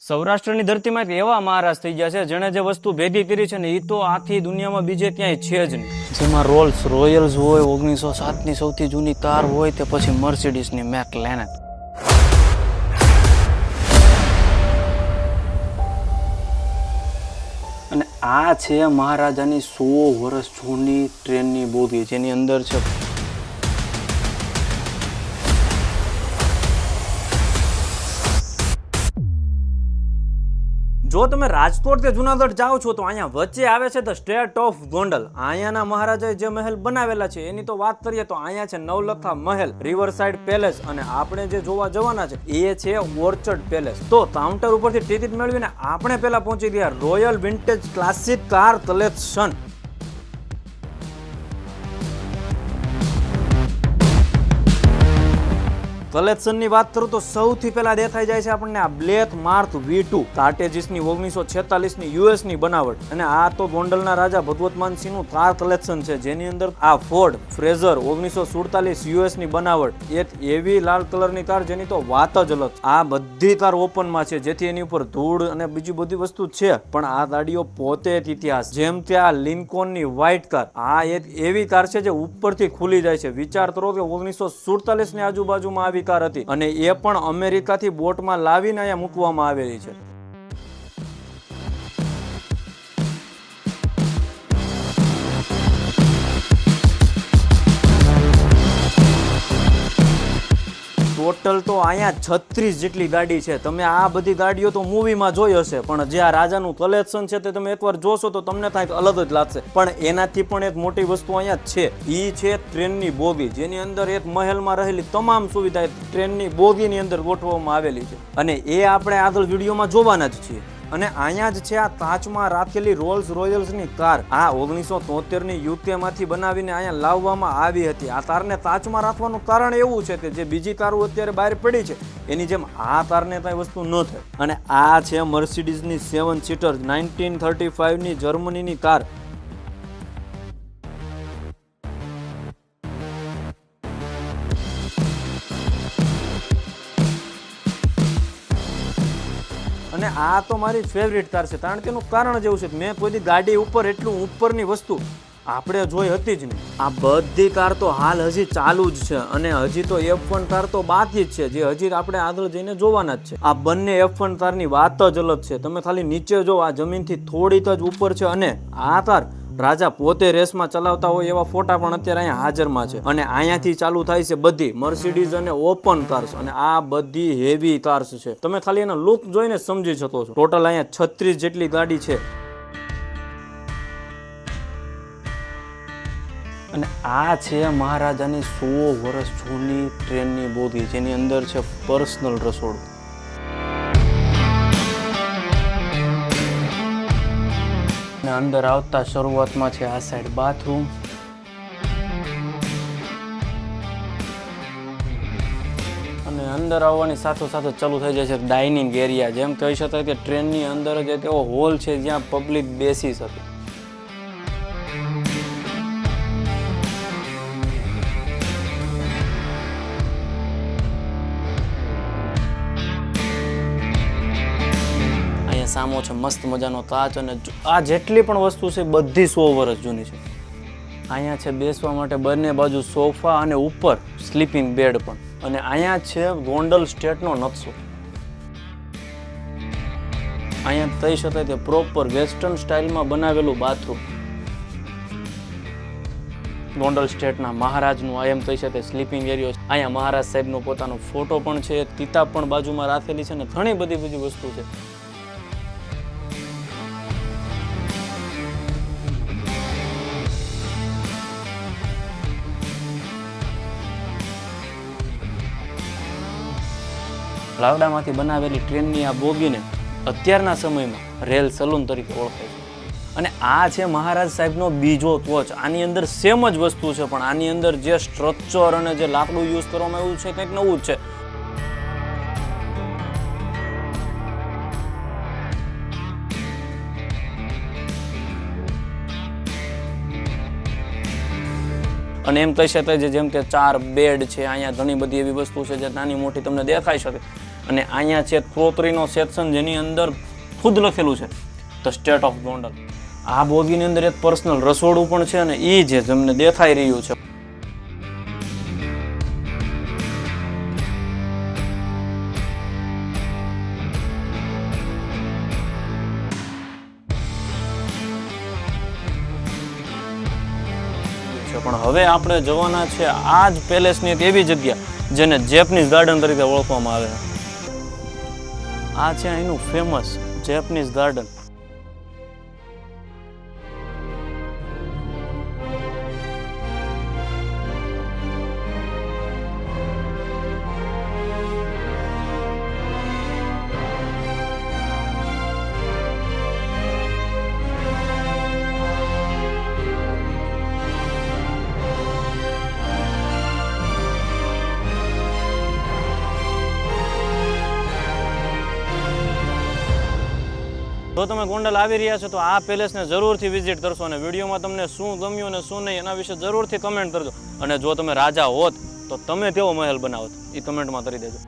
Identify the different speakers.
Speaker 1: સૌરાષ્ટ્રની ધરતીમાં એક એવા મહારાજ થઈ ગયા છે જેણે જે વસ્તુ ભેગી કરી છે ને એ તો આખી દુનિયામાં બીજે ક્યાંય છે જ નહીં. જેમાં રોલ્સ રોયલ્સ હોય, 1907ની સૌથી જૂની કાર હોય, તે પછી મર્સિડીઝની મેકલેન. અને આ છે મહારાજાની 100 વર્ષ જૂની ટ્રેનની બોગી, જેની અંદર છે જો તમે રાજકોટ કે જુનાગઢ જાઓ છો તો અહીંયા વચ્ચે આવે છે ધ સ્ટેટ ઓફ ગોંડલ. અહીંયાના મહારાજાએ જે મહેલ બનાવેલા છે એની તો વાત કરીએ તો અહીંયા છે નવલખા મહેલ, રિવરસાઇડ પેલેસ, અને આપણે જે જોવા જવાના છે એ છે ઓર્ચર્ડ પેલેસ. તો કાઉન્ટર ઉપરથી ટિકિટ મેળવીને આપણે પહેલા પહોંચી ગયા royal vintage classic car collection. કલેક્શનની વાત કરું તો સૌથી પહેલા દેખાઈ જાય છે આપણને આ બ્લેક માર્ક V2 કાર્ટેજીસની 1946ની યુએસની બનાવટ. અને આ તો ગોંડલના રાજા ભગવતમાનસિંહનું કાર કલેક્શન છે, જેની અંદર આ ફોર્ડ ફ્રેઝર 1947 યુએસની બનાવટ, એક એવી લાલ કલરની કાર જેની તો વાત જ અલગ. આ બધી કાર ઓપનમાં છે, જેથી એની ઉપર ધૂળ અને બીજી બધી વસ્તુ છે, પણ આ ગાડીઓ પોતે જ ઇતિહાસ. જેમ કે આ લિંકોનની વ્હાઇટ કાર, આ એક એવી કાર છે જે ઉપરથી ખુલી જાય છે. વિચાર કરો કે 1947ની આજુબાજુમાં આવી કાર હતી, અને એ પણ અમેરિકાથી બોટમાં લાવીને અહીંયા મૂકવામાં આવેલી છે. ટોટલ તો અહીંયા 36 જેટલી ગાડી છે. તમે આ બધી ગાડીઓ તો મૂવીમાં જોઈ હશે, પણ જે આ રાજાનું કલેક્શન છે તે તમે એકવાર જોશો તો તમને કંઈક અલગ જ લાગશે. પણ એનાથી પણ એક મોટી વસ્તુ અહીંયા છે, એ છે ટ્રેનની બોગી, જેની અંદર એક મહેલમાં રહેલી તમામ સુવિધા ટ્રેનની બોગીની અંદર ગોઠવવામાં આવેલી છે, અને એ આપણે આગળ વિડીયોમાં જોવાના જ છીએ. અને અહીંયા જ છે આ કાચમાં રાખેલી રોલ્સ રોયલ્સની કાર. આ 1973ની યુકેમાંથી બનાવીને અહીંયા લાવવામાં આવી હતી. આ કારને કાચમાં રાખવાનું કારણ એવું છે કે જે બીજી કારો અત્યારે બહાર પડી છે એની જેમ આ કારને કઈ વસ્તુ ન થાય. અને આ છે મર્સિડીઝની 7 સીટર 1935ની જર્મનીની કાર. અને આ તો મારી ફેવરિટ કાર છે, કારણ કે એનું કારણ જ એવું છે, મેં કોઈ ગાડી ઉપર એટલું ઉપરની વસ્તુ આપણે જોઈ હતી જ નહીં. આ બધી કાર તો હાલ હજી ચાલુ જ છે, અને હજી તો F1 કાર તો બાકી જ છે, જે હજી આપણે આગળ જઈને જોવાના જ છે. આ બંને F1 કારની વાત જ અલગ છે. તમે ખાલી નીચે જો, આ જમીનથી થોડીક જ ઉપર છે, અને આ કાર રાજા પોતે રેસમાં ચલાવતા હોય એવા ફોટા પણ અત્યારે અહીંયા હાજરમાં છે. અને અહીંયાથી ચાલુ થાય છે બધી મર્સિડીઝ અને ઓપન કાર્સ, અને આ બધી હેવી કાર્સ છે. તમે ખાલી એનો લુક જોઈને સમજી શકો છો. ટોટલ અહીંયા 36 જેટલી ગાડી છે. અને આ છે મહારાજાની 100 વર્ષ જૂની ટ્રેનની બોગી, જેની અંદર છે પર્સનલ રસોડું. અને અંદર આવતા શરૂઆતમાં છે આ સાઈડ બાથરૂમ. અને અંદર આવવાની સાથોસાથ ચાલુ થઈ જાય છે ડાઇનિંગ એરિયા. જેમ કહી શકાય કે ટ્રેનની અંદર જ એક એવો હોલ છે જ્યાં પબ્લિક બેસી શકે. સામો છે મસ્ત મજાનો કાચ, અને આ જેટલી પણ વસ્તુ છે બધી 100 વર્ષ જૂની છે. અહીંયા છે બેસવા માટે બંને બાજુ સોફા, અને ઉપર સ્લીપિંગ બેડ પણ. અને અહીંયા છે ગોંડલ સ્ટેટનો નકશો. અહીંયા કહી શકાય કે પ્રોપર વેસ્ટર્ન સ્ટાઇલમાં બનાવેલું બાથરૂમ. ગોંડલ સ્ટેટના મહારાજનું આ એમ કહી શકાય સ્લીપિંગ એરિયો. અહીંયા મહારાજ સાહેબનો પોતાનો ફોટો પણ છે, કિતાબ પણ બાજુમાં રાખેલી છે, અને ઘણી બધી વસ્તુ છે. લાવડામાંથી બનાવેલી ટ્રેનની આ બોગીને અત્યારના સમયમાં રેલ સલૂન તરીકે ઓળખાય છે. અને આ છે મહારાજ સાહેબનો બીજો કોચ. આની અંદર સેમ જ વસ્તુ છે, પણ આની અંદર જે સ્ટ્રક્ચર અને જે લાકડું યુઝ કરવામાં આવ્યું છે કંઈક નવું જ છે. અને એમ કહી શકાય છે જેમ કે 4 બેડ છે, અહીંયા ઘણી બધી એવી વસ્તુ છે જે નાની મોટી તમને દેખાઈ શકે. અને અહીંયા છે ત્રોતરીનો સેક્શન જેની અંદર ખુદ લખેલું છે ધ સ્ટેટ ઓફ ગોંડલ. આ બોગીની અંદર એક પર્સનલ રસોડું પણ છે અને એ જે તમને દેખાઈ રહ્યું છે. પણ હવે આપણે જવાના છે આ જ પેલેસની એક એવી જગ્યા જેને જેપનીઝ ગાર્ડન તરીકે ઓળખવામાં આવે છે. આ છે અહીંનું ફેમસ જેપનીઝ ગાર્ડન. જો તમે ગોંડલ આવી રહ્યા છો તો આ પેલેસને જરૂરથી વિઝિટ કરશો અને વિડીયોમાં તમને શું ગમ્યું અને શું નહીં એના વિશે જરૂરથી કમેન્ટ કરજો. અને જો તમે રાજા હોત તો તમે કેવો મહેલ બનાવત એ કમેન્ટમાં કરી દેજો.